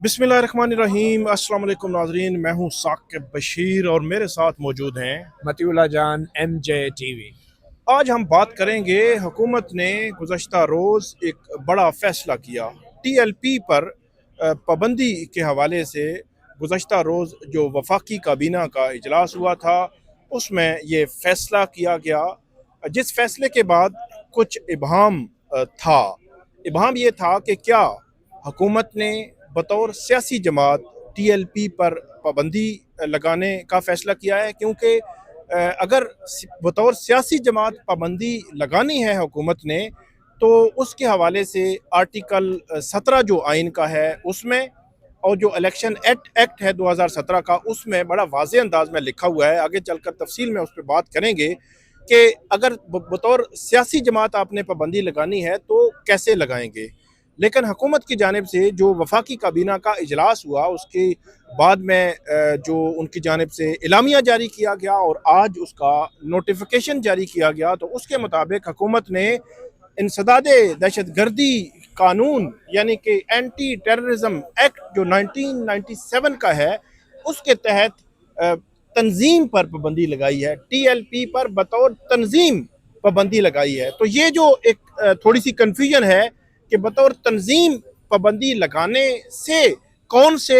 बिस्मिल्लाहिर्रहमानिर्रहीम। अस्सलाम वालेकुम नाजरीन, मैं हूँ साकिब बशीर और मेरे साथ मौजूद हैं मतीउल्लाह जान MJ TV। आज हम बात करेंगे। हुकूमत ने गुज़श्ता रोज़ एक बड़ा फ़ैसला किया TLP पर पाबंदी के हवाले से। गुज़श्ता रोज़ जो वफाकी काबीना का इजलास हुआ था उसमें ये फ़ैसला किया गया, जिस फ़ैसले के बाद कुछ इबहम था। इबहम ये था कि क्या हुकूमत ने बतौर सियासी जमात TLP पर पाबंदी लगाने का फ़ैसला किया है, क्योंकि अगर बतौर सियासी जमात पाबंदी लगानी है हुकूमत ने तो उसके हवाले से आर्टिकल 17 जो आइन का है उसमें, और जो इलेक्शन एक्ट है 2017 का, उसमें बड़ा वाज़े अंदाज में लिखा हुआ है। आगे चलकर तफसील में उस पर बात करेंगे कि अगर बतौर सियासी जमात आपने पाबंदी लगानी है तो कैसे लगाएंगे। लेकिन हुकूमत की जानिब से जो वफाकी काबीना का इजलास हुआ उसके बाद में जो उनकी जानिब से इलामिया जारी किया गया और आज उसका नोटिफिकेशन जारी किया गया, तो उसके मुताबिक हुकूमत ने इंसदाद दहशत गर्दी कानून यानी कि एंटी टेररिज्म एक्ट जो 1997 का है उसके तहत तंजीम पर पाबंदी लगाई है। TLP पर बतौर तंजीम पाबंदी लगाई है। तो ये जो एक थोड़ी सी कन्फ्यूजन है कि बतौर तंजीम पाबंदी लगाने से कौन से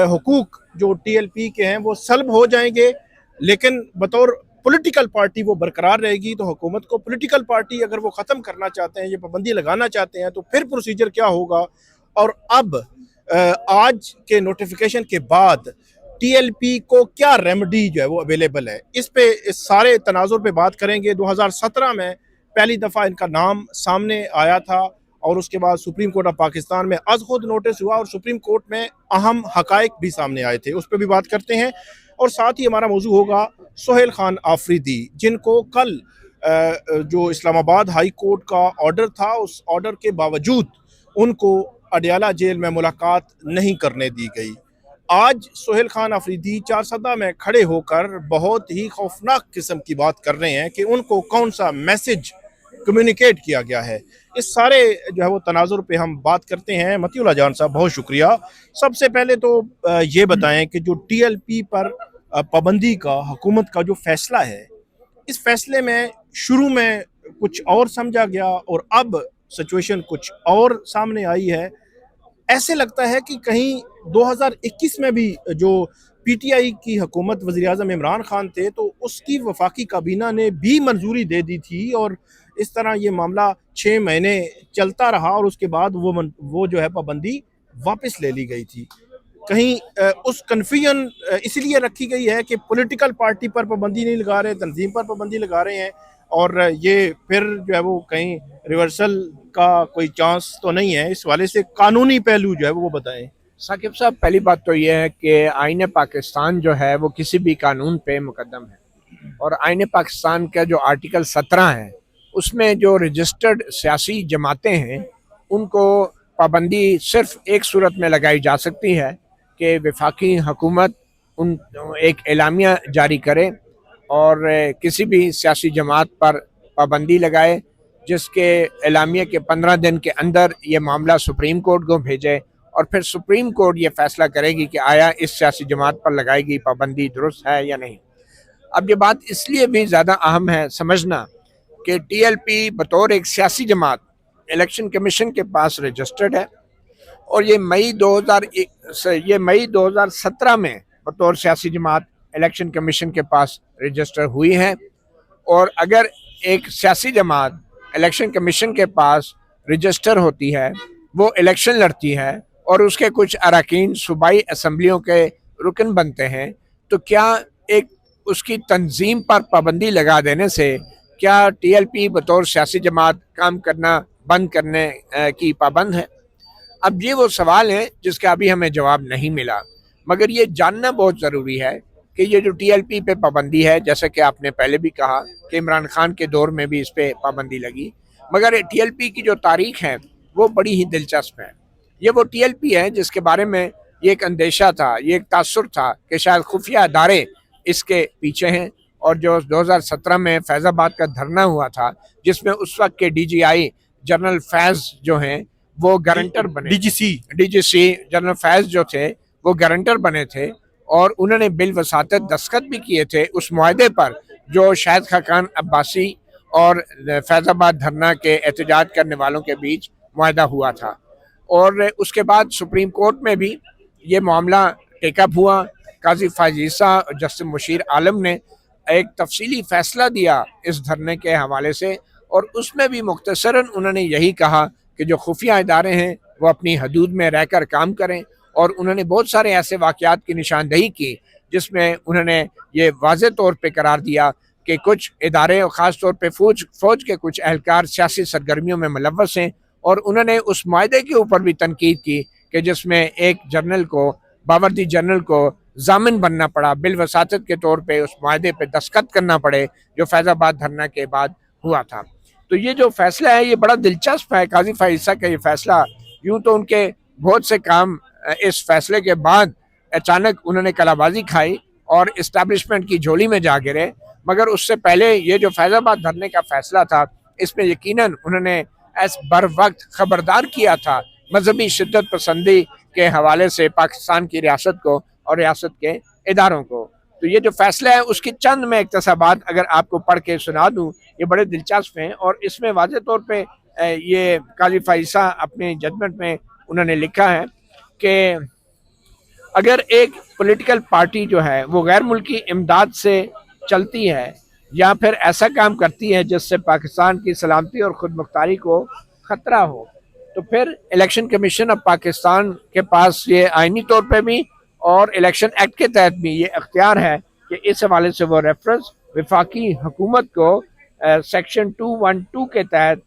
हुकूक जो TLP के हैं वो सल्ब हो जाएंगे, लेकिन बतौर पॉलिटिकल पार्टी वो बरकरार रहेगी। तो हुकूमत को पॉलिटिकल पार्टी अगर वो ख़त्म करना चाहते हैं, ये पाबंदी लगाना चाहते हैं, तो फिर प्रोसीजर क्या होगा। और अब आज के नोटिफिकेशन के बाद TLP को क्या रेमेडी जो है वो अवेलेबल है, इस पे इस सारे तनाजुर पे बात करेंगे। 2017 में पहली दफ़ा इनका नाम सामने आया था और उसके बाद सुप्रीम कोर्ट ऑफ पाकिस्तान में अज खुद नोटिस हुआ और सुप्रीम कोर्ट में अहम हकायक भी सामने आए थे, उस पर भी बात करते हैं। और साथ ही हमारा मौजू होगा सोहेल खान आफरीदी, जिनको कल जो इस्लामाबाद हाई कोर्ट का ऑर्डर था उस ऑर्डर के बावजूद उनको अडयाला जेल में मुलाकात नहीं करने दी गई। आज सोहेल खान अफरीदी चारसदा में खड़े होकर बहुत ही खौफनाक किस्म की बात कर रहे हैं कि उनको कौन सा मैसेज कम्युनिकेट किया गया है। इस सारे जो है वो तनाजुर पे हम बात करते हैं। मतीउल्लाह जान साहब, बहुत शुक्रिया। सबसे पहले तो ये बताएं कि जो TLP पर पाबंदी का हुकूमत का जो फैसला है, इस फैसले में शुरू में कुछ और समझा गया और अब सिचुएशन कुछ और सामने आई है। ऐसे लगता है कि कहीं 2021 में भी जो PTI की हुकूमत वज़ीर आज़म इमरान खान थे तो उसकी वफाकी काबीना ने भी मंजूरी दे दी थी और इस तरह ये मामला 6 महीने चलता रहा और उसके बाद वो जो है पाबंदी वापस ले ली गई थी। कहीं उस कन्फ्यूजन इसलिए रखी गई है कि पॉलिटिकल पार्टी पर पाबंदी नहीं लगा रहे, तंजीम पर पाबंदी लगा रहे हैं, और ये फिर जो है वो कहीं रिवर्सल का कोई चांस तो नहीं है। इस वाले से कानूनी पहलू जो है वो बताएं। साकिब साहब, पहली बात तो यह है कि आईन पाकिस्तान जो है वो किसी भी कानून पे मुकदम है और आईन पाकिस्तान का जो आर्टिकल 17 है उसमें जो रजिस्टर्ड सियासी जमातें हैं उनको पाबंदी सिर्फ एक सूरत में लगाई जा सकती है कि वफाकी हुकूमत उन एक एलामिया जारी करे और किसी भी सियासी जमात पर पाबंदी लगाए, जिसके एलामिया के 15 दिन के अंदर ये मामला सुप्रीम कोर्ट को भेजे और फिर सुप्रीम कोर्ट ये फैसला करेगी कि आया इस सियासी जमात पर लगाएगी पाबंदी दुरुस्त है या नहीं। अब ये बात इसलिए भी ज़्यादा अहम है समझना कि TLP बतौर एक सियासी जमात इलेक्शन कमीशन के पास रजिस्टर्ड है और ये मई 2017 में बतौर सियासी जमात इलेक्शन कमीशन के पास रजिस्टर हुई है। और अगर एक सियासी जमात इलेक्शन कमीशन के पास रजिस्टर होती है, वो इलेक्शन लड़ती है और उसके कुछ अरकान सूबाई असम्बलियों के रुकन बनते हैं, तो क्या एक उसकी तंजीम पर पाबंदी लगा देने से क्या TLP बतौर सियासी जमात काम करना बंद करने की पाबंद है? अब ये वो सवाल है जिसका अभी हमें जवाब नहीं मिला, मगर ये जानना बहुत ज़रूरी है कि ये जो TLP पे पाबंदी है, जैसा कि आपने पहले भी कहा कि इमरान खान के दौर में भी इस पे पाबंदी लगी, मगर TLP की जो तारीख है वो बड़ी ही दिलचस्प है। ये वो TLP है जिसके बारे में ये एक अंदेशा था, ये एक तासुर था कि शायद खुफिया अदारे इसके पीछे हैं। और जो 2017 में फैज़ाबाद का धरना हुआ था जिसमें उस वक्त के DGI जनरल फैज़ जो हैं वो गारंटर बने। डीजीसी जनरल फैज जो थे वो गारंटर बने थे और उन्होंने बिल वसातत दस्तखत भी किए थे उस मुआहदे पर जो शाहिद खाकान अब्बासी और फैजाबाद धरना के एहतजाज करने वालों के बीच मुआहदा हुआ था। और उसके बाद सुप्रीम कोर्ट में भी ये मामला टेकअप हुआ। काजी फाजीसा और जस्टिस मुशीर आलम ने एक तफसीली फैसला दिया इस धरने के हवाले से और उसमें भी मुख्तसरन उन्होंने यही कहा कि जो खुफिया इदारे हैं वो अपनी हदूद में रहकर काम करें। और उन्होंने बहुत सारे ऐसे वाक़यात की निशानदही की जिसमें उन्होंने ये वाज़े तौर पे करार दिया कि कुछ इदारे और ख़ास तौर पे फ़ौज के कुछ एहलकार सियासी सरगर्मियों में मुलव्वस हैं। और उन्होंने उस मायदे के ऊपर भी तनकीद की कि जिसमें एक जनरल को, बावर्दी जनरल को जामिन बनना पड़ा, बिल वसातत के तौर पे उस मायदे पे दस्तखत करना पड़े जो फैज़ाबाद धरना के बाद हुआ था। तो ये जो फैसला है ये बड़ा दिलचस्प है। काजी फाइसा का ये फैसला, यूँ तो उनके बहुत से काम इस फैसले के बाद अचानक उन्होंने कलाबाजी खाई और इस्टेब्लिशमेंट की झोली में जा गिरे, मगर उससे पहले ये जो फैज़ाबाद धरने का फैसला था इसमें यकीनन उन्होंने बर वक्त खबरदार किया था मजहबी शिद्दत पसंदी के हवाले से पाकिस्तान की रियासत को और रियासत के इदारों को। तो ये जो फैसला है उसकी चंद मैं इक्तसाबात अगर आपको पढ़ के सुना दूँ, ये बड़े दिलचस्प हैं। और इसमें वाज़े तौर पे ये काजी फाइसा अपने जजमेंट में उन्होंने लिखा है कि अगर एक पॉलिटिकल पार्टी जो है वो गैर मुल्की इमदाद से चलती है या फिर ऐसा काम करती है जिससे पाकिस्तान की सलामती और खुद मुख्तारी को ख़तरा हो, तो फिर इलेक्शन कमीशन ऑफ पाकिस्तान के पास ये आइनी तौर पे भी और इलेक्शन एक्ट के तहत भी ये अख्तियार है कि इस हवाले से वो रेफरेंस वफाकी हुकूमत को सेक्शन 212 के तहत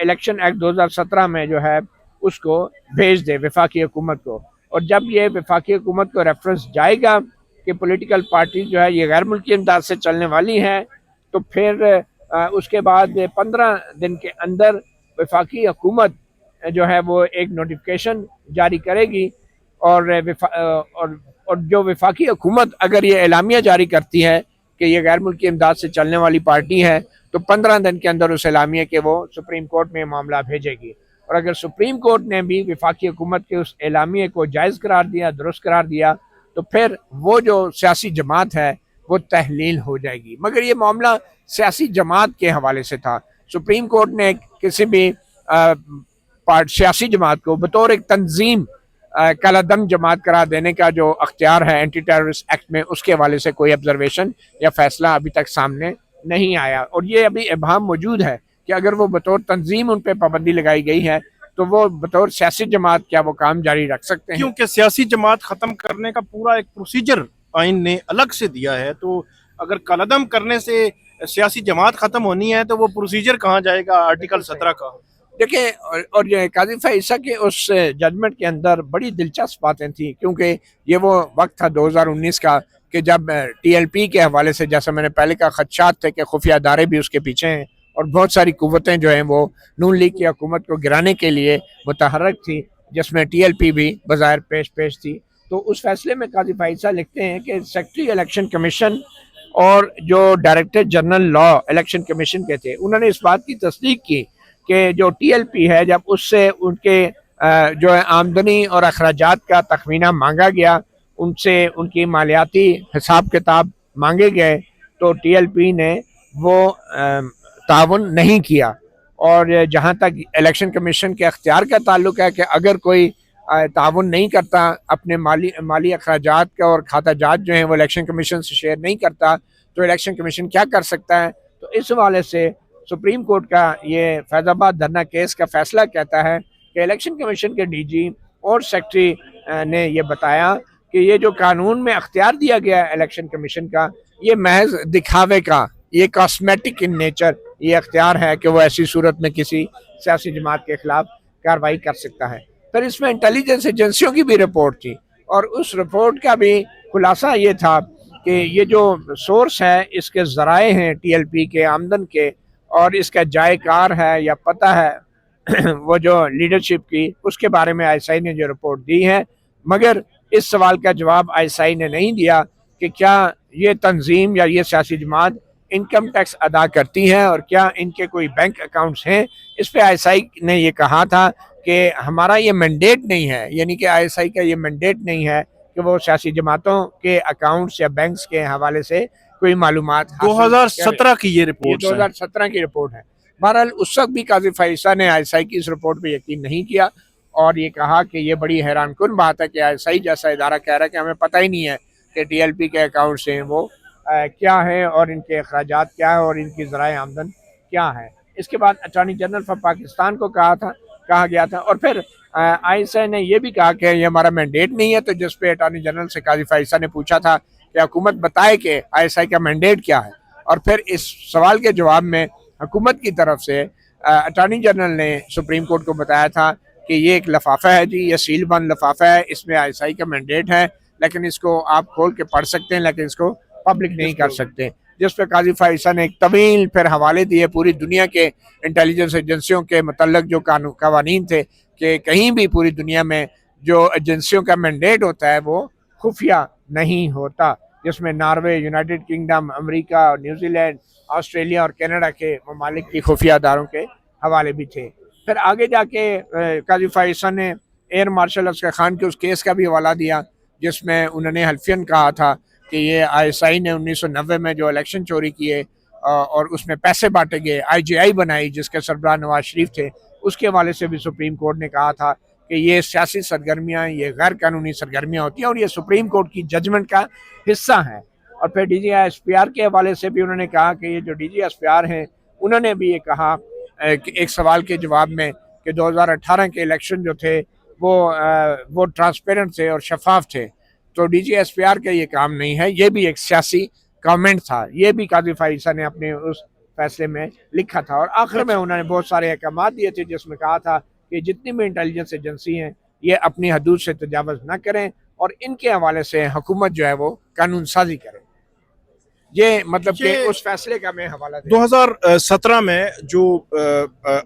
इलेक्शन एक्ट 2017 में जो है उसको भेज दे वफाकी हुकूमत को। और जब ये वफाकी हुकूमत को रेफरेंस जाएगा कि पॉलिटिकल पार्टी जो है ये गैर मुल्की इमदाद से चलने वाली है, तो फिर उसके बाद 15 दिन के अंदर वफाकी हुकूमत जो है वो एक नोटिफिकेशन जारी करेगी। और जो वफाकी हुकूमत अगर ये एलामिया जारी करती है कि ये गैर मुल्की इमदाद से चलने वाली पार्टी है, तो 15 दिन के अंदर उस एलामिया के वो सुप्रीम कोर्ट में मामला भेजेगी। और अगर सुप्रीम कोर्ट ने भी वफाकी हुकूमत के उस एलामिया को जायज़ करार दिया, दुरुस्त करार दिया, तो फिर वो जो सियासी जमात है वो तहलील हो जाएगी। मगर ये मामला सियासी जमात के हवाले से था। सुप्रीम कोर्ट ने किसी भी सियासी जमात को बतौर एक तंजीम कलादम जमात करार देने का जो अख्तियार है एंटी टेररिस्ट एक्ट में, उसके हवाले से कोई ऑब्जर्वेशन या फैसला अभी तक सामने नहीं आया। और ये अभी इबाहम मौजूद है कि अगर वो बतौर तंजीम उन पर पाबंदी लगाई गई है तो वो बतौर सियासी जमात क्या वो काम जारी रख सकते हैं? क्योंकि सियासी जमात ख़त्म करने का पूरा एक प्रोसीजर आइन ने अलग से दिया है, तो अगर कलदम करने से सियासी जमात ख़त्म होनी है तो वो प्रोसीजर कहाँ जाएगा आर्टिकल 17 का? देखिए, और ये काजी फाइसा के उस जजमेंट के अंदर बड़ी दिलचस्प बातें थी, क्योंकि ये वो वक्त था 2019 का कि जब TLP के हवाले से, जैसा मैंने पहले कहा, खदशात थे कि खुफिया अदारे भी उसके पीछे हैं और बहुत सारी कुव्वतें जो हैं वो नून लीग की हुकूमत को गिराने के लिए मुतहर्रिक थी, जिसमें TLP भी बज़ाहिर पेश थी। तो उस फैसले में काजी फाइसा लिखते हैं कि सेक्रेटरी इलेक्शन कमीशन और जो director general law election commission के थे, उन्होंने इस बात की तस्दीक की कि जो TLP है, जब उससे उनके जो है आमदनी और अखराजात का तखमीना मांगा गया, उनसे उनकी मालियाती हिसाब किताब मांगे गए, तो TLP ने वो ताउन नहीं किया। और जहाँ तक इलेक्शन कमीशन के अख्तियार का ताल्लुक है कि अगर कोई ताउन नहीं करता, अपने माली अखराजात का और खाताजात जो हैं वो इलेक्शन कमीशन से शेयर नहीं करता, तो इलेक्शन कमीशन क्या कर सकता है? तो इस हवाले से सुप्रीम कोर्ट का ये फैज़ाबाद धरना केस का फैसला कहता है कि इलेक्शन कमीशन के DG और सेक्रेटरी ने ये बताया कि ये जो कानून में अख्तियार दिया गया है इलेक्शन कमीशन का, ये महज दिखावे का, ये कॉस्मेटिक इन नेचर ये अख्तियार है कि वो ऐसी सूरत में किसी सियासी जमात के खिलाफ कार्रवाई कर सकता है। फिर इसमें इंटेलिजेंस एजेंसियों की भी रिपोर्ट थी और उस रिपोर्ट का भी खुलासा ये था कि ये जो सोर्स है, इसके ज़राए हैं TLP के आमदन के, और इसका जायकार है या पता है वो जो लीडरशिप की, उसके बारे में ISI ने जो रिपोर्ट दी है। मगर इस सवाल का जवाब ISI ने नहीं दिया कि क्या ये तंजीम या ये सियासी जमात इनकम टैक्स अदा करती है और क्या इनके कोई बैंक अकाउंट्स हैं। इस पे ISI ने ये कहा था कि हमारा ये मैंडेट नहीं है, यानी कि ISI का ये मैंडेट नहीं है कि वो सियासी जमातों के अकाउंट्स या बैंक्स के हवाले से कोई मालूमात 2017 की ये रिपोर्ट है। 2017 की रिपोर्ट है। बहरहाल उस वक्त भी काजी फाइसा ने ISI की इस रिपोर्ट पे यकीन नहीं किया और ये कहा कि ये बड़ी हैरानकुन बात है कि ISI जैसा इदारा कह रहा है कि हमें पता ही नहीं है कि TLP के अकाउंट्स हैं वो क्या है और इनके अखराजात क्या है और इनकी ज़राए आमदन क्या है। इसके बाद अटॉर्नी जनरल फॉर पाकिस्तान को कहा गया था और फिर ISI ने यह भी कहा कि ये हमारा मैंडेट नहीं है, तो जिस पे अटॉर्नी जनरल से काजी फाइसा ने पूछा था कि हुकूमत बताए कि ISI का मैंडेट क्या है, और फिर इस सवाल के जवाब में हुकूमत की तरफ से अटॉर्नी जनरल ने सुप्रीम कोर्ट को बताया था कि ये एक लफाफा है जी, ये सील बंद लफाफा है, इसमें ISI का मैंडेट है, लेकिन इसको आप खोल के पढ़ सकते हैं लेकिन इसको पब्लिक नहीं कर सकते। जिस पर काजी फाइसा ने एक तवील फिर हवाले दिए पूरी दुनिया के इंटेलिजेंस एजेंसियों के मतलब जो कवानीन थे कि कहीं भी पूरी दुनिया में जो एजेंसियों का मैंडेट होता है वो खुफिया नहीं होता, जिसमें Norway, United kingdom, America, New Zealand, Australia और कनाडा के ममालिक की खुफिया अदारों के हवाले भी थे। फिर आगे जाके काजी फाइसा ने एयर मार्शल अफजल खान के उस केस का भी हवाला दिया जिसमें उन्होंने हल्फियन कहा था कि ये ISI ने 1990 में जो इलेक्शन चोरी किए और उसमें पैसे बांटे गए, IGI बनाई जिसके सरबराह नवाज शरीफ थे, उसके हवाले से भी सुप्रीम कोर्ट ने कहा था कि ये सियासी सरगर्मियाँ, ये गैर कानूनी सरगर्मियाँ होती हैं और ये सुप्रीम कोर्ट की जजमेंट का हिस्सा हैं। और फिर DGSPR के हवाले से भी उन्होंने कहा कि ये जो DGSPR हैं उन्होंने भी ये कहा कि एक सवाल के जवाब में कि 2018 के इलेक्शन जो थे वो ट्रांसपेरेंट थे और शफाफ थे, तो DGSPR का ये काम नहीं है, ये भी एक सियासी कमेंट था। ये भी काजी फाइसा ने अपने उस फैसले में लिखा था और आखिर में उन्होंने बहुत सारे अहकाम दिए थे जिसमें कहा था कि जितनी भी इंटेलिजेंस एजेंसी हैं ये अपनी हदूद से तजावज़ न करें और इनके हवाले से हुकूमत जो है वो कानून साजी करे। ये मतलब कि उस फैसले का मैं हवाला 2017 में जो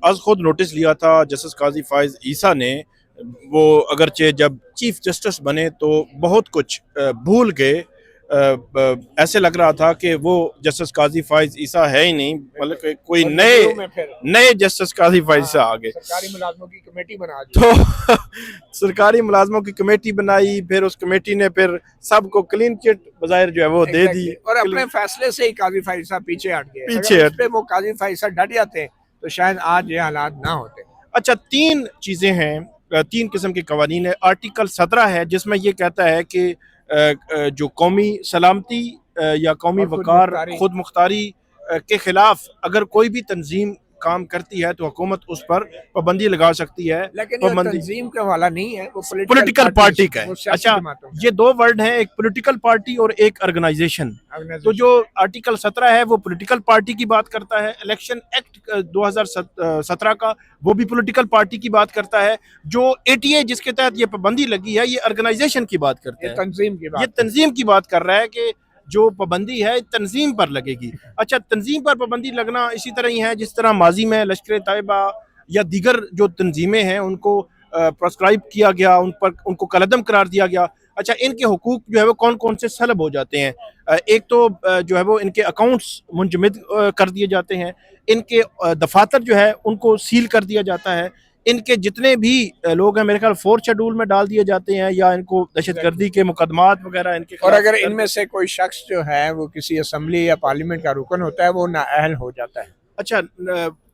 आज खुद नोटिस लिया था जस्टिस काजी फाइज ईसा ने, वो अगरचे जब चीफ जस्टिस बने तो बहुत कुछ भूल गए। ऐसे लग रहा था कि वो जस्टिस काजी फाइज ईसा है ही नहीं, मतलब कोई नए जस्टिस काजी फाइज ईसा आ गए। सरकारी मुलाजमों की कमेटी बना दी तो सरकारी मुलाजमों की कमेटी बनाई, फिर उस कमेटी ने फिर सबको क्लीन चिट बजायर जो है वो दे दी और अपने फैसले से ही काजी फाइसा पीछे हट गए। अगर वो काजी फाइसा डट जाते तो शायद आज ये हालात ना होते। अच्छा, 3 चीजें हैं, 3 किस्म के कवानीन है। आर्टिकल 17 है जिसमें ये कहता है कि जो कौमी सलामती या कौमी वकार, खुद मुख्तारी के खिलाफ अगर कोई भी तंजीम काम करती है तो हुकूमत उस पर पाबंदी लगा सकती है। लेकिन ये तंजीम का वाला नहीं है, वो पॉलिटिकल पार्टी का है। अच्छा, ये 2 वर्ड हैं, एक पॉलिटिकल पार्टी और एक ऑर्गेनाइजेशन। तो जो आर्टिकल 17 है वो पॉलिटिकल पार्टी की बात करता है। इलेक्शन एक्ट 2017 का वो भी पॉलिटिकल पार्टी की बात करता है। जो ATA जिसके तहत ये पाबंदी लगी है ये ऑर्गेनाइजेशन की बात करता है, ये तंजीम की बात कर रहा है कि जो पाबंदी है तंजीम पर लगेगी। अच्छा, तंजीम पर पाबंदी लगना इसी तरह ही है जिस तरह माजी में लश्कर तैयबा या दीगर जो तंजीमें हैं उनको प्रोस्क्राइब किया गया, उनको कलअदम करार दिया गया। अच्छा, इनके हुकूक जो है वो कौन कौन से सलब हो जाते हैं? एक तो जो है वो इनके अकाउंट्स मुंजमद कर दिए जाते हैं, इनके दफातर जो है उनको सील कर दिया जाता है, इनके जितने भी लोग हैं मेरे ख्याल 4th शेड्यूल में डाल दिए जाते हैं या इनको दहशतगर्दी के मुकदमात वगैरह इनके। और अगर इनमें से कोई शख्स जो है वो किसी असेंबली या पार्लियामेंट का रुकन होता है वो नाअहल हो जाता है। अच्छा,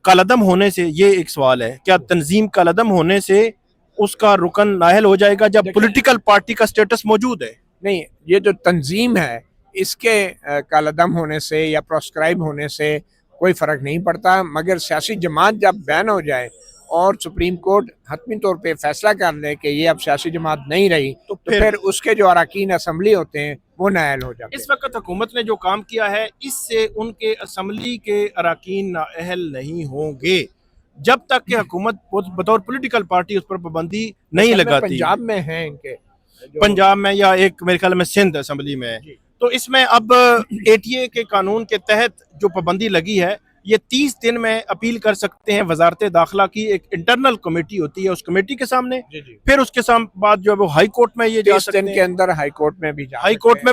कालअदम होने से, ये एक सवाल है, क्या तंजीम कालअदम होने से उसका रुकन नाअहल हो जाएगा जब पॉलिटिकल पार्टी का स्टेटस मौजूद है? नहीं, ये जो तंजीम है इसके कालअदम होने से या प्रोस्क्राइब होने से कोई फ़र्क नहीं पड़ता, मगर सियासी जमात जब बैन हो जाए और सुप्रीम कोर्ट हतमी तौर पे फैसला कर ले कि ये अब सियासी जमात नहीं रही तो फिर उसके जो अरकान असम्बली होते हैं वो नाअहल हो जाते हैं। इस वक्त हुकूमत ने जो काम किया है इससे उनके असम्बली के अरकान नाअहल नहीं होंगे जब तक कि हुकूमत बतौर पॉलिटिकल पार्टी उस पर पाबंदी नहीं लगाती। पंजाब में है इनके, पंजाब में या एक मेरे ख्याल में सिंध असम्बली में है। तो इसमें अब ATA के कानून के तहत जो पाबंदी लगी है ये 30 दिन में अपील कर सकते हैं। वजारत दाखिला की एक इंटरनल कमेटी होती है, उस कमेटी के सामने फिर उसके बाद जो है वो हाई कोर्ट में ये जा सकते हैं। के अंदर हाई कोर्ट में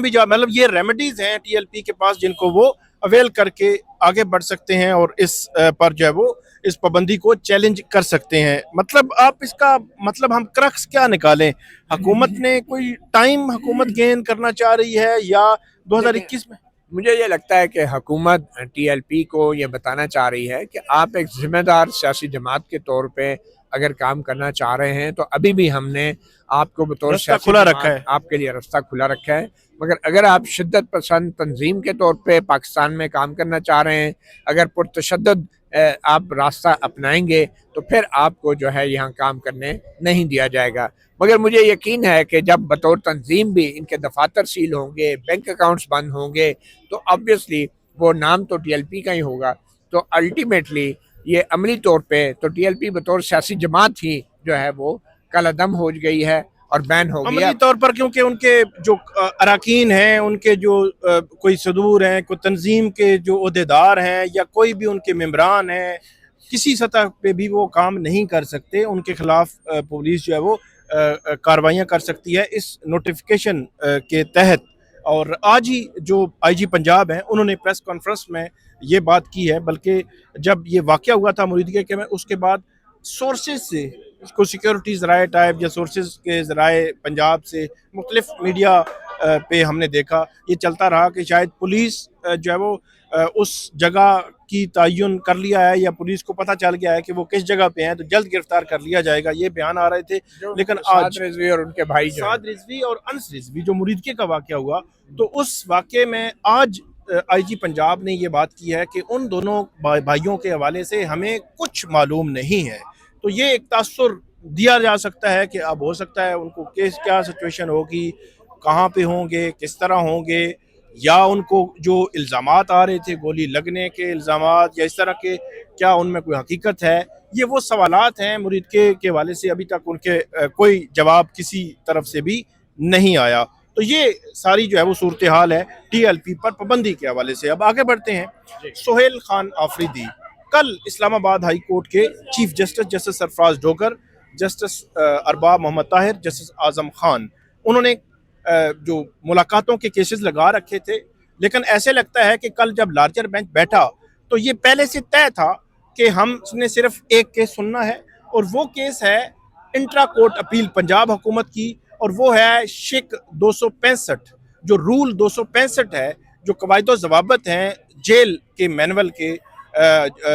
भी जा मतलब ये रेमेडीज हैं TLP के पास जिनको वो अवेल करके आगे बढ़ सकते हैं और इस पर जो है वो इस पाबंदी को चैलेंज कर सकते हैं। मतलब आप इसका मतलब हम क्रक्स क्या निकालें? हुकूमत ने कोई टाइम हुकूमत गेन करना चाह रही है या देखिए, 2021 में? मुझे ये लगता है कि हुकूमत टीएलपी को ये बताना चाह रही है कि आप एक जिम्मेदार सियासी जमात के तौर पे अगर काम करना चाह रहे हैं तो अभी भी हमने आपको बतौर रास्ता सियासी खुला रखा जमात है। आपके लिए रास्ता खुला रखा है। मगर अगर आप शिद्दत पसंद तंजीम के तौर पे पाकिस्तान में काम करना चाह रहे हैं, अगर पुरतशद्दुद आप रास्ता अपनाएंगे तो फिर आपको जो है यहाँ काम करने नहीं दिया जाएगा। मगर मुझे यकीन है कि जब बतौर तंजीम भी इनके दफातर सील होंगे, बैंक अकाउंट्स बंद होंगे, तो ऑब्वियसली वो नाम तो टीएलपी का ही होगा। तो अल्टीमेटली ये अमली तौर पे तो टीएलपी बतौर सियासी जमात ही जो है वो कलअदम हो गई है और बैन हो गया। अमली तौर पर क्योंकि उनके जो अरकान हैं, उनके जो कोई सदूर हैं, कोई तंजीम के जो ओहदेदार हैं या कोई भी उनके मेम्बरान हैं, किसी सतह पे भी वो काम नहीं कर सकते। उनके खिलाफ पुलिस जो है वो कार्रवाइयाँ कर सकती है इस नोटिफिकेशन के तहत। और आज ही जो आईजी पंजाब हैं उन्होंने प्रेस कॉन्फ्रेंस में ये बात की है। बल्कि जब ये वाक़या हुआ था मुरीदगे के में, उसके बाद सोर्सेज से इसको सिक्योरिटी ज़राए टाइप या सोर्सेज के ज़राए पंजाब से मुख्तलिफ मीडिया पे हमने देखा, ये चलता रहा कि शायद पुलिस जो है वो उस जगह की तयन कर लिया है या पुलिस को पता चल गया है कि वो किस जगह पे हैं, तो जल्द गिरफ्तार कर लिया जाएगा, ये बयान आ रहे थे। लेकिन आज साद रिजवी और उनके भाई जो साद रिजवी और अंस रिजवी जो मुरीदके का वाक़या हुआ, तो उस वाक़े में आज आईजी पंजाब ने ये बात की है कि उन दोनों भाइयों के हवाले से हमें कुछ मालूम नहीं है। तो ये एक तासुर दिया जा सकता है कि अब हो सकता है उनको केस क्या सिचुएशन होगी, कहाँ पे होंगे, किस तरह होंगे, या उनको जो इल्ज़ामात आ रहे थे गोली लगने के इल्ज़ामात या इस तरह के, क्या उनमें कोई हकीकत है? ये वो सवालात हैं मुरीदके के हवाले से अभी तक उनके कोई जवाब किसी तरफ से भी नहीं आया। तो ये सारी जो है वो सूरत हाल है टीएलपी पर पाबंदी के हवाले से। अब आगे बढ़ते हैं। सोहेल खान आफरीदी कल इस्लामाबाद हाई कोर्ट के chief justice justice Sarfraz Dogar, justice Arbab Mohammad Tahir, justice Azam Khan, उन्होंने जो मुलाकातों के केसेस लगा रखे थे। लेकिन ऐसे लगता है कि कल जब लार्जर बेंच बैठा तो ये पहले से तय था कि हमने सिर्फ एक केस सुनना है, और वो केस है इंट्रा कोर्ट अपील पंजाब हुकूमत की, और वो है शिक 265। जो रूल 265 है, जो कवायद ज़वाबत हैं जेल के मैनुअल के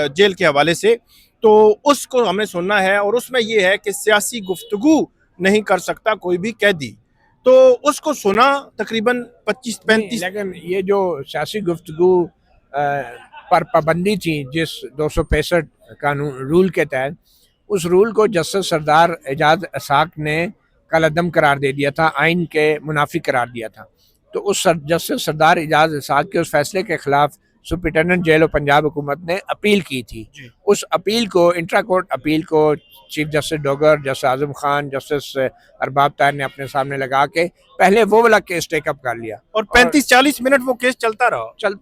जेल के हवाले से, तो उसको हमें सुनना है। और उसमें यह है कि सियासी गुफ्तगू नहीं कर सकता कोई भी कैदी। तो उसको सुना तकरीबन 25-35। लेकिन ये जो सियासी गुफ्तगू पर पाबंदी थी जिस 265 कानून रूल के तहत, उस रूल को जस्टिस सरदार एजाज असाक ने कलअदम करार दे दिया था, आइन के मुनाफिक करार दिया था। तो उस जस्टिस सरदार एजाज असाक के उस फैसले के खिलाफ सुप्रिटेंडेंट जेल और पंजाब हुकूमत ने अपील की थी। उस अपील को, इंट्रा कोर्ट अपील को, chief justice Dogar, justice Azam Khan, justice Arbab Tahir ने अपने सामने लगा के पहले वो वाला केस टेकअप कर लिया और 35-40 मिनट वो केस चलता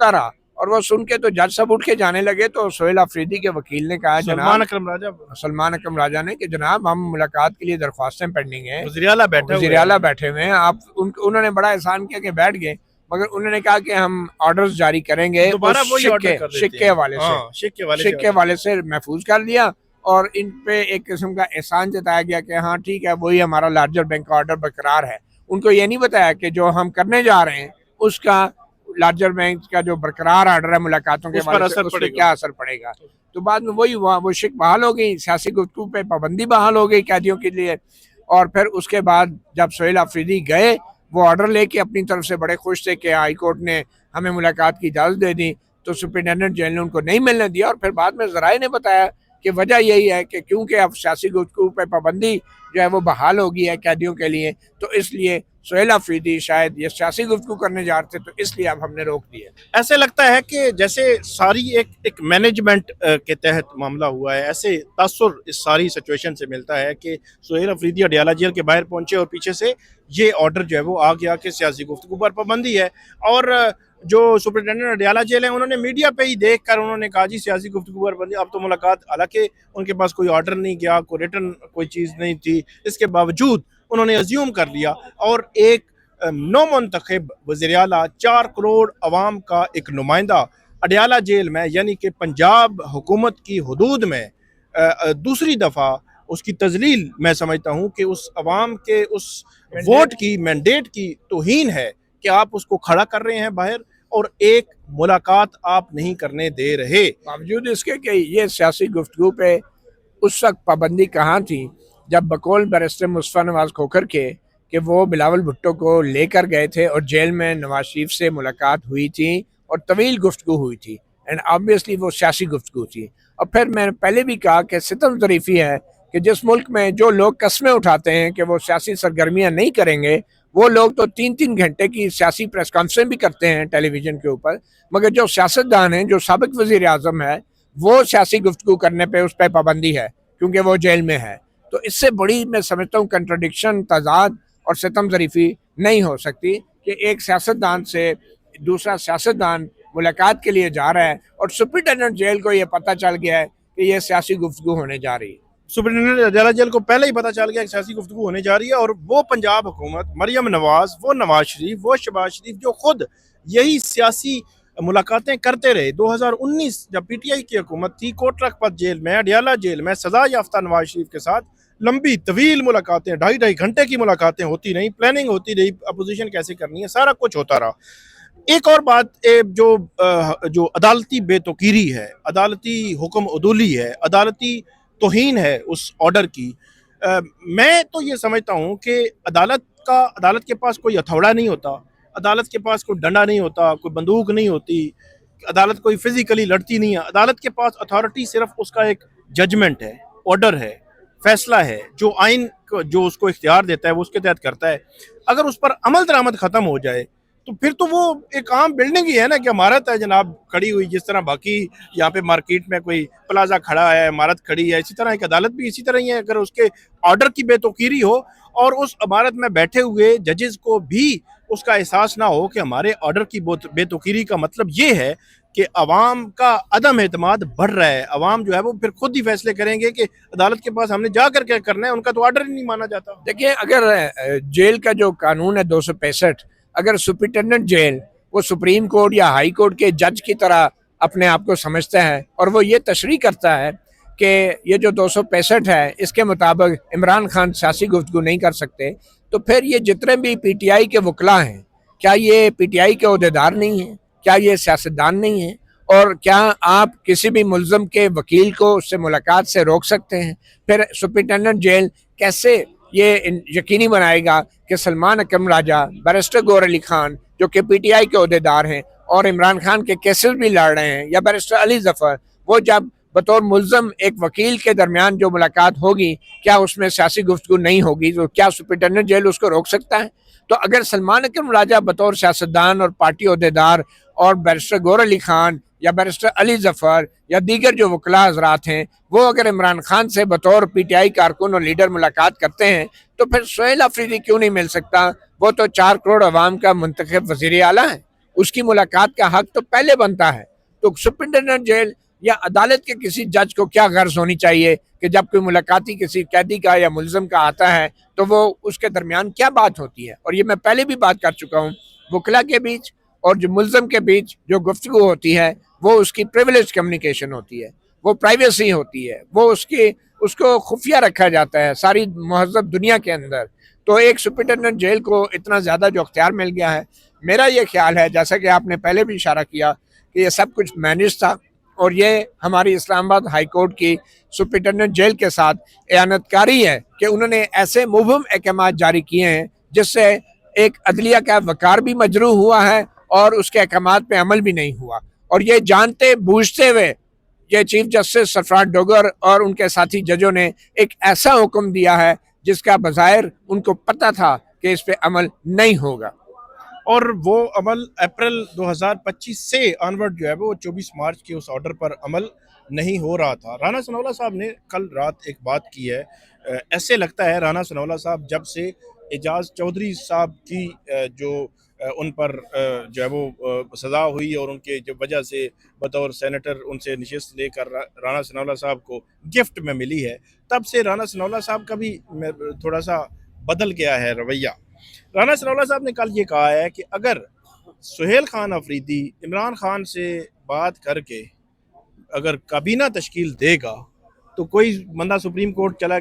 रहा। और वो सुन के तो जज सब उठ के जाने लगे। तो सोहेल अफरीदी के वकील ने कहा, सलमान अकरम राजा ने, कि जनाब हम मुलाकात के लिए दरख्वास्तें पेंडिंग है, वज़ीर-ए-आला बैठे हुए हैं, आप उन्होंने बड़ा एहसान किया कि बैठ गए। मगर उन्होंने कहा कि हम ऑर्डर्स जारी करेंगे दोबारा वही शिक के हवाले से महफूज कर लिया। और इन पे एक किस्म का एहसान जताया गया कि हाँ ठीक है, वही हमारा लार्जर बैंक का ऑर्डर बरकरार है। उनको ये नहीं बताया कि जो हम करने जा रहे हैं उसका लार्जर बैंक का जो बरकरार ऑर्डर है मुलाकातों के बारे में, उस पर क्या असर पड़ेगा। तो बाद में वही हुआ, वो शिक बहाल हो गई, सियासी गुफ्तगू पे पाबंदी बहाल हो गई कैदियों के लिए। और फिर उसके बाद जब सोहेल अफरीदी गए वो ऑर्डर लेके अपनी तरफ से बड़े खुश थे कि हाई कोर्ट ने हमें मुलाकात की इजाज़त दे दी, तो सुप्रिटेंडेंट जेल ने उनको नहीं मिलने दिया। और फिर बाद में ज़राए ने बताया कि वजह यही है कि क्योंकि अब सियासी गुफ्तगू पे पाबंदी जो है वो बहाल हो गई है कैदियों के लिए, तो इसलिए सोहेल अफरीदी शायद ये सियासी गुफ्तगू करने जा रहे थे, तो इसलिए अब हमने रोक दिया। ऐसे लगता है कि जैसे सारी एक मैनेजमेंट के तहत मामला हुआ है, ऐसे तासुर इस सारी सिचुएशन से मिलता है कि सोहेल अफरीदी अडियाला जेल के बाहर पहुंचे और पीछे से ये ऑर्डर जो है वो आ गया कि सियासी गुफ्तगू पर पाबंदी है। और जो सुप्रिटेंडेंट अडियाला जेल है, उन्होंने मीडिया पे ही देख कर उन्होंने कहा जी सियासी गुफ्तगू पर पाबंदी। अब तो मुलाकात, हालांकि उनके पास कोई ऑर्डर नहीं गया, कोई रिटर्न कोई चीज़ नहीं थी, इसके बावजूद उन्होंने अज्यूम कर लिया। और एक नौ मुंतखब वज़ीर-ए-आला, 4 करोड़ अवाम का एक नुमाइंदा, अडयाला जेल में यानी कि पंजाब हुकूमत की हदूद में दूसरी दफ़ा उसकी तजलील मैं समझता हूँ कि उस अवाम के उस वोट की मैंडेट की तौहीन है कि आप उसको खड़ा कर रहे हैं बाहर और एक मुलाकात आप नहीं करने दे रहे। बावजूद इसके कि ये सियासी गुफ्तगू पे उस वक्त पाबंदी कहाँ थी जब बकौल बैरिस्टर मुस्तफ़ा नवाज खोखर के कि वो बिलावल भुट्टो को लेकर गए थे और जेल में नवाज शरीफ से मुलाकात हुई थी और तवील गुफ्तगू हुई थी एंड ऑब्वियसली वो सियासी गुफ्तगू थी। और फिर मैंने पहले भी कहा कि सितम ज़रीफ़ी है कि जिस मुल्क में जो लोग कस्में उठाते हैं कि वो सियासी सरगर्मियाँ नहीं करेंगे, वो लोग तो 3-3 घंटे की सियासी प्रेस कॉन्फ्रेंस भी करते हैं टेलीविज़न के ऊपर, मगर जो सियासतदान हैं, जो साबिक वज़ीर आज़म है, वो सियासी गुफ्तगू करने पे उस पर पाबंदी है क्योंकि वो जेल में है। तो इससे बड़ी मैं समझता हूँ कंट्रडिक्शन, तजाद और सितम ज़रीफ़ी नहीं हो सकती कि एक सियासतदान से दूसरा सियासतदान मुलाकात के लिए जा रहा है और सुप्रिटेंडेंट जेल को ये पता चल गया है कि ये सियासी गुफ्तगू होने जा रही है। सुप्रिटेंडेंट अडयाला जेल को पहले ही पता चल गया कि सियासी गुफ्तगू होने जा रही है और वो पंजाब हुकूमत, मरियम नवाज, वो नवाज शरीफ, वो शहबाज शरीफ जो खुद यही सियासी मुलाकातें करते रहे। 2019 जब पीटीआई की हुकूमत थी, कोट लखपत जेल में, अडयाला जेल में सजा याफ्ता नवाज शरीफ के साथ लंबी तवील मुलाकातें, 2.5-2.5 घंटे की मुलाकातें होती रही, प्लानिंग होती रही, अपोजिशन कैसे करनी है, सारा कुछ होता रहा। एक और बात जो अदालती बेतुकीरी है, अदालती हुक्म अदूली है, अदालती तौहीन है उस ऑर्डर की। मैं तो ये समझता हूँ कि अदालत के पास कोई हथौड़ा नहीं होता, अदालत के पास कोई डंडा नहीं होता, कोई बंदूक नहीं होती, अदालत कोई फिजिकली लड़ती नहीं है। अदालत के पास अथॉरिटी सिर्फ उसका एक जजमेंट है, ऑर्डर है, फैसला है, जो आइन जो उसको इख्तियार देता है वो उसके तहत करता है। अगर उस पर अमल दरामद खत्म हो जाए तो फिर तो वो एक आम बिल्डिंग ही है ना कि इमारत है जनाब खड़ी हुई, जिस तरह बाकी यहाँ पे मार्केट में कोई प्लाजा खड़ा है, इमारत खड़ी है, इसी तरह एक अदालत भी इसी तरह ही है। अगर उसके ऑर्डर की बेतुकीरी हो और उस इमारत में बैठे हुए जजेस को भी उसका एहसास ना हो कि हमारे ऑर्डर की बेतुकीरी का मतलब ये है कि अवाम का अदम एतमाद बढ़ रहा है, अवाम जो है वो फिर खुद ही फैसले करेंगे कि अदालत के पास हमने जाकर क्या करना है, उनका तो ऑर्डर ही नहीं माना जाता। देखिए, अगर जेल का जो कानून है 265, अगर सुप्रिटेंडेंट जेल वो सुप्रीम कोर्ट या हाई कोर्ट के जज की तरह अपने आप को समझता है और वो ये तशरीह करता है कि ये जो 265 है इसके मुताबिक इमरान खान सियासी गुफ्तगू नहीं कर सकते, तो फिर ये जितने भी पीटीआई के वकला हैं, क्या ये पीटीआई के अहदेदार नहीं हैं? क्या ये सियासतदान नहीं है? और क्या आप किसी भी मुल्ज़म के वकील को उससे मुलाकात से रोक सकते हैं? फिर सुप्रिटेंडेंट जेल कैसे ये यकीनी बनाएगा कि सलमान अकरम राजा, बैरिस्टर गौहर अली खान जो कि पीटीआई के अहदेदार हैं और इमरान खान के केसेस भी लड़ रहे हैं, या बैरिस्टर अली जफर, वो जब बतौर मुल्ज़म एक वकील के दरमियान जो मुलाकात होगी, क्या उसमें सियासी गुफ्तगू नहीं होगी? तो क्या सुप्रिटेंडेंट जेल उसको रोक सकता है? तो अगर सलमान अकरम राजा बतौर सियासतदान और पार्टी अहदेदार और बैरिस्टर गौहर अली खान या बैरिस्टर अली जफर या दीगर जो वकला हजरात हैं, वो अगर इमरान खान से बतौर पीटीआई कारकुन और लीडर मुलाकात करते हैं, तो फिर सुहेल अफरीदी क्यों नहीं मिल सकता? वो तो 4 करोड़ अवाम का मुंतखब वजीर आला है, उसकी मुलाकात का हक तो पहले बनता है। तो सुप्रिटेंडेंट जेल या अदालत के किसी जज को क्या गर्ज होनी चाहिए कि जब कोई मुलाकाती किसी कैदी का या मुल्ज़म का आता है तो वो उसके दरमियान क्या बात होती है? और ये मैं पहले भी बात कर चुका हूँ, वकला के बीच और जो मुल्ज़म के बीच जो गुफ्तगू होती है वो उसकी प्रिविलेज कम्युनिकेशन होती है, वो प्राइवेसी होती है, वो उसको खुफिया रखा जाता है सारी महज़ब दुनिया के अंदर। तो एक सुप्रिटेंडेंट जेल को इतना ज़्यादा जो अख्तियार मिल गया है, मेरा ये ख्याल है, जैसा कि आपने पहले भी इशारा किया, कि ये सब कुछ मैनेज था और ये हमारी इस्लामाबाद हाई कोर्ट की सुप्रिटेंडेंट जेल के साथ एयानतकारी है कि उन्होंने ऐसे मुबहम अहकाम जारी किए हैं जिससे एक अदलिया का वकार भी मजरूह हुआ है और उसके अहकाम पे अमल भी नहीं हुआ। और ये जानते बूझते हुए ये चीफ जस्टिस सरफराज डोगर और उनके साथी जजों ने एक ऐसा हुक्म दिया है जिसका बज़ाहिर उनको पता था कि इस पे अमल नहीं होगा। और वो अमल अप्रैल 2025 से ऑनवर्ड जो है वो 24 मार्च के उस ऑर्डर पर अमल नहीं हो रहा था। राना सनाउल्लाह साहब ने कल रात एक बात की है, ऐसे लगता है राना सनाउल्लाह साहब जब से एजाज चौधरी साहब की जो उन पर जो है वो सज़ा हुई और उनके जो वजह से बतौर सेनेटर उनसे नशिस्त लेकर राना सनाउल्लाह साहब को गिफ्ट में मिली है, तब से राना सनाउल्लाह साहब का भी थोड़ा सा बदल गया है रवैया। राना सनाउल्लाह साहब ने कल ये कहा है कि अगर सुहेल खान अफरीदी इमरान खान से बात करके अगर काबीना तश्कील देगा तो कोई बंदा सुप्रीम कोर्ट चला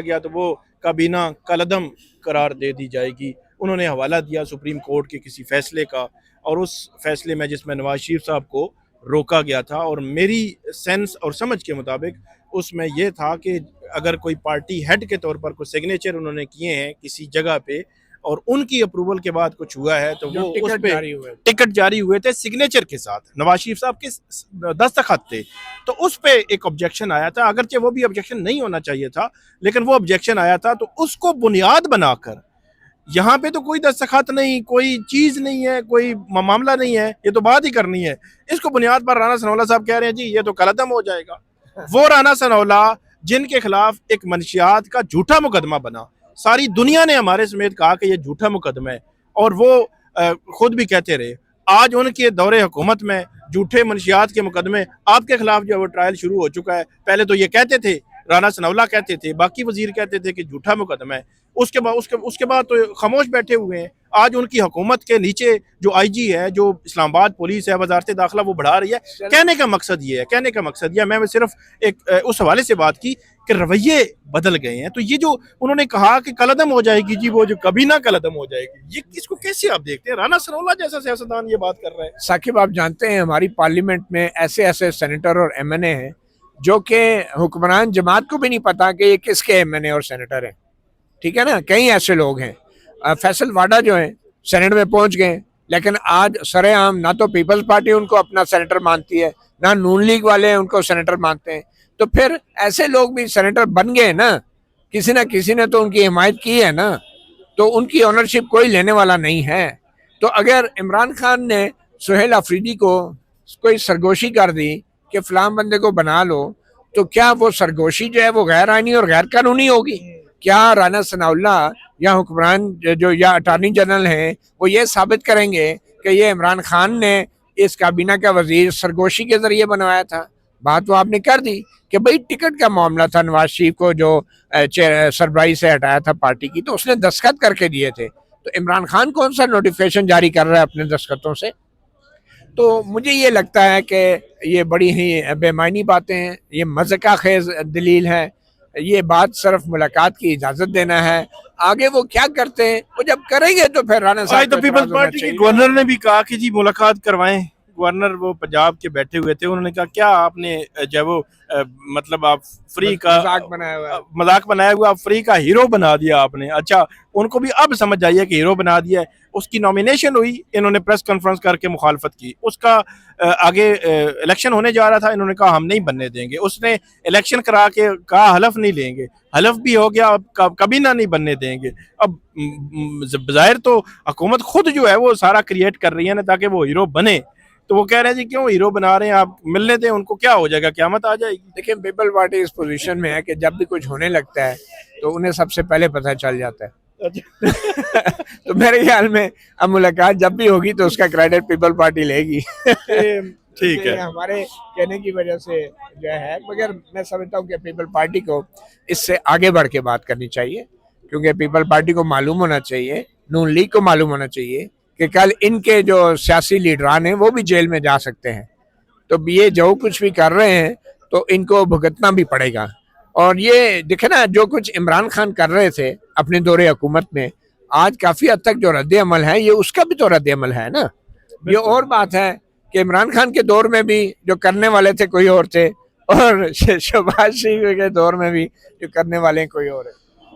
गया तो वो काबीना कलदम करार दे दी जाएगी। उन्होंने हवाला दिया सुप्रीम कोर्ट के किसी फैसले का, और उस फैसले में जिसमें नवाज शरीफ साहब को रोका गया था, और मेरी सेंस और समझ के मुताबिक उसमें यह था कि अगर कोई पार्टी हेड के तौर पर कुछ सिग्नेचर उन्होंने किए हैं किसी जगह पे और उनकी अप्रूवल के बाद कुछ हुआ है तो वो उस पे टिकट जारी हुए थे सिग्नेचर के साथ, नवाज शरीफ साहब के दस्तखत थे, तो उस पे एक ऑब्जेक्शन आया था। अगरचे वो भी ऑब्जेक्शन नहीं होना चाहिए था, लेकिन वो ऑब्जेक्शन आया था, तो उसको बुनियाद बनाकर यहाँ पे तो कोई दस्तखत नहीं, कोई चीज नहीं है, कोई मामला नहीं है, ये तो बात ही करनी है। इसको बुनियाद पर राना सनौला साहब कह रहे हैं जी ये तो कलदम हो जाएगा। वो राना सनौला जिनके खिलाफ एक मंशियात का झूठा मुकदमा बना, सारी दुनिया ने हमारे समेत कहा कि ये झूठा मुकदमा है, और वो खुद भी कहते रहे। आज उनके दौरे हुकूमत में झूठे मंशियात के मुकदमे आपके खिलाफ जो है वो ट्रायल शुरू हो चुका है। पहले तो ये कहते थे, राना सनौला कहते थे, बाकी वजीर कहते थे कि झूठा मुकदमा है, उसके बाद तो खामोश बैठे हुए हैं। आज उनकी हुकूमत के नीचे जो आईजी है, जो इस्लामाबाद पुलिस है, वजारत दाखिला, वो बढ़ा रही है। कहने का मकसद ये है, मैं सिर्फ एक उस हवाले से बात की कि रवैये बदल गए हैं। तो ये जो उन्होंने कहा कि कलदम हो जाएगी जी, वो जो कभी ना कलदम हो जाएगी, ये इसको कैसे आप देखते हैं? राना सनौला जैसा सियासतदान ये बात कर रहा है। साकिब, आप जानते हैं हमारी पार्लियामेंट में ऐसे ऐसे सेनेटर और एमएनए हैं जो कि हुक्मरान जमात को भी नहीं पता कि ये किसके एमएनए और सेनेटर हैं। ठीक है ना, कई ऐसे लोग हैं। फैसल वाडा जो है सेनेट में पहुंच गए, लेकिन आज सरेआम ना तो पीपल्स पार्टी उनको अपना सेनेटर मानती है, ना नून लीग वाले उनको सेनेटर मानते हैं। तो फिर ऐसे लोग भी सेनेटर बन गए ना किसी ने तो उनकी हिमायत की है ना, तो उनकी ऑनरशिप कोई लेने वाला नहीं है। तो अगर इमरान खान ने सुहेल अफरीदी को कोई सरगोशी कर दी कि फलां बंदे को बना लो, तो क्या वो सरगोशी जो है वो गैर आईनी और गैर कानूनी होगी? क्या राना सनाउल्ला या हुक्मरान जो या अटॉर्नी जनरल हैं वो ये साबित करेंगे कि ये इमरान खान ने इस काबीना का वजीर सरगोशी के जरिए बनवाया था? बात तो आपने कर दी कि भाई टिकट का मामला था, नवाज शरीफ को जो सरबराही से हटाया था पार्टी की, तो उसने दस्तखत करके दिए थे। तो इमरान खान कौन सा नोटिफिकेशन जारी कर रहा है अपने दस्तखतों से? तो मुझे ये लगता है कि ये बड़ी ही बेमानी बातें हैं, ये मज़का खेज दलील है। ये बात सिर्फ मुलाकात की इजाजत देना है, आगे वो क्या करते हैं वो जब करेंगे तो फिर राना साहब। तो पीपल्स पार्टी के गवर्नर ने भी कहा कि जी मुलाकात करवाएं। गवर्नर वो पंजाब के बैठे हुए थे, उन्होंने कहा क्या आपने जो वो मतलब आप फ्री का मजाक बनाया हुआ, आप फ्री का हीरो बना दिया आपने। अच्छा, उनको भी अब समझ आई है कि हीरो बना दिया है। उसकी नॉमिनेशन हुई, इन्होंने प्रेस कॉन्फ्रेंस करके मुखालफत की। उसका आगे इलेक्शन होने जा रहा था, इन्होंने कहा हम नहीं बनने देंगे। उसने इलेक्शन करा के कहा हलफ नहीं लेंगे, हलफ भी हो गया, अब कभी ना नहीं बनने देंगे। अब जाहिर तो हुकूमत खुद जो है वो सारा क्रिएट कर रही है ना ताकि वो हीरो बने। तो वो कह रहे हैं जी क्यों हीरो बना रहे हैं आप, मिलने दें उनको, क्या हो जाएगा, क़यामत आ जाएगी। देखिए, पीपल पार्टी इस पोजीशन में है कि जब भी कुछ होने लगता है तो उन्हें सबसे पहले पता चल जाता है। तो मेरे ख्याल में अब मुलाकात जब भी होगी तो उसका क्रेडिट पीपल पार्टी लेगी। ठीक है, हमारे कहने की वजह से जो है, मगर मैं समझता हूँ कि पीपल पार्टी को इससे आगे बढ़ के बात करनी चाहिए, क्योंकि पीपल पार्टी को मालूम होना चाहिए, नून लीग को मालूम होना चाहिए कि कल इनके जो सियासी लीडरान हैं वो भी जेल में जा सकते हैं। तो ये जो कुछ भी कर रहे हैं तो इनको भुगतना भी पड़ेगा। और ये देखे ना, जो कुछ इमरान खान कर रहे थे अपने दौरे हुकूमत में, आज काफी हद तक जो रद्द अमल है ये उसका भी तो रद्द अमल है ना। ये और बात है कि इमरान खान के दौर में भी जो करने वाले थे कोई और थे, और शहबाज शरीफ के दौर में भी जो करने वाले हैं कोई और है।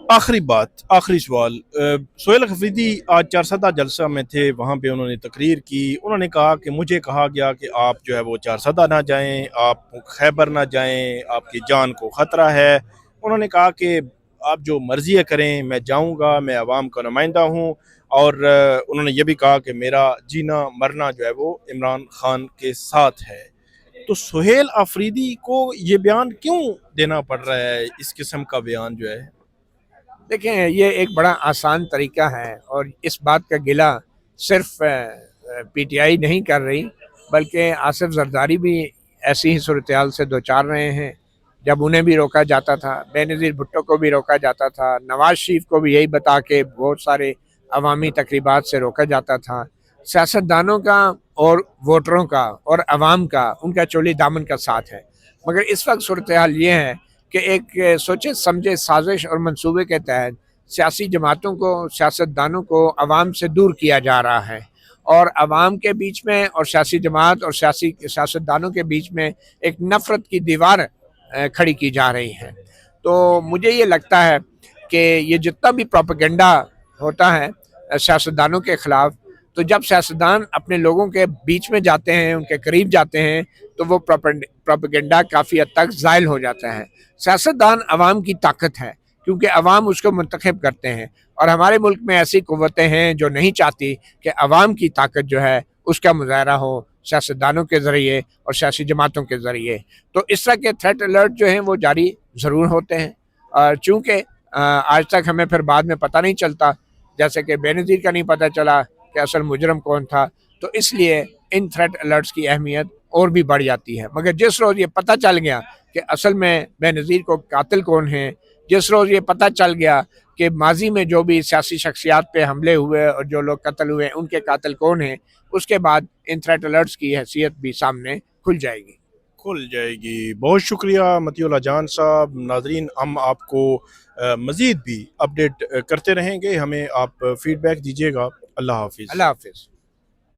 आखिरी बात, आखिरी सवाल, सुहेल अफरीदी आज चारसदा जलसा में थे, वहाँ पे उन्होंने तकरीर की। उन्होंने कहा कि मुझे कहा गया कि आप जो है वो चारसदा ना जाएं, आप खैबर ना जाएं, आपकी जान को ख़तरा है। उन्होंने कहा कि आप जो मर्जी करें, मैं जाऊंगा, मैं अवाम का नुमाइंदा हूं। और उन्होंने ये भी कहा कि मेरा जीना मरना जो है वो इमरान खान के साथ है। तो सुहेल अफरीदी को ये बयान क्यों देना पड़ रहा है, इस किस्म का बयान जो है? देखें, ये एक बड़ा आसान तरीका है, और इस बात का गिला सिर्फ पीटीआई नहीं कर रही, बल्कि आसिफ जरदारी भी ऐसी ही सूरत हाल से दो चार रहे हैं। जब उन्हें भी रोका जाता था, बेनज़ीर भुट्टो को भी रोका जाता था, नवाज शरीफ को भी यही बता के बहुत सारे अवामी तकरीबात से रोका जाता था। सियासतदानों का और वोटरों का और अवाम का उनका चोली दामन का साथ है। मगर इस वक्त सूरत हाल ये है कि एक सोचे समझे साजिश और मंसूबे के तहत सियासी जमातों को, सियासतदानों को अवाम से दूर किया जा रहा है और अवाम के बीच में और सियासी जमात और सियासतदानों के बीच में एक नफरत की दीवार खड़ी की जा रही है। तो मुझे ये लगता है कि ये जितना भी प्रोपेगेंडा होता है सियासतदानों के खिलाफ, तो जब सियासतदान अपने लोगों के बीच में जाते हैं, उनके करीब जाते हैं, तो वो प्रोपेगेंडा काफ़ी हद तक ज़ायल हो जाता है। सियासतदान अवाम की ताकत है क्योंकि अवाम उसको मुंतखब करते हैं और हमारे मुल्क में ऐसी कुव्वतें हैं जो नहीं चाहती कि अवाम की ताकत जो है उसका मुजाहरा हो सियासतदानों के ज़रिए और सियासी जमातों के ज़रिए। तो इस तरह के थ्रेट अलर्ट जो हैं वो जारी ज़रूर होते हैं और चूँकि आज तक हमें फिर बाद में पता नहीं चलता, जैसे कि बेनज़ीर का नहीं पता चला कि असल मुजरम कौन था, तो इसलिए इन थ्रेट अलर्ट्स की अहमियत और भी बढ़ जाती है। मगर जिस रोज़ ये पता चल गया कि असल में बेनज़ीर को कातिल कौन है, जिस रोज़ ये पता चल गया कि माजी में जो भी सियासी शख्सियात पे हमले हुए और जो लोग कत्ल हुए उनके कातिल कौन हैं, उसके बाद इन थ्रेट अलर्ट्स की हैसियत भी सामने खुल जाएगी। खुल जाएगी। बहुत शुक्रिया मतीउल्लाह जान साहब। नाजरीन, हम आपको मज़ीद भी अपडेट करते रहेंगे, हमें आप फीडबैक दीजिएगा। अल्लाह हाफिज़। अल्लाह हाफिज़।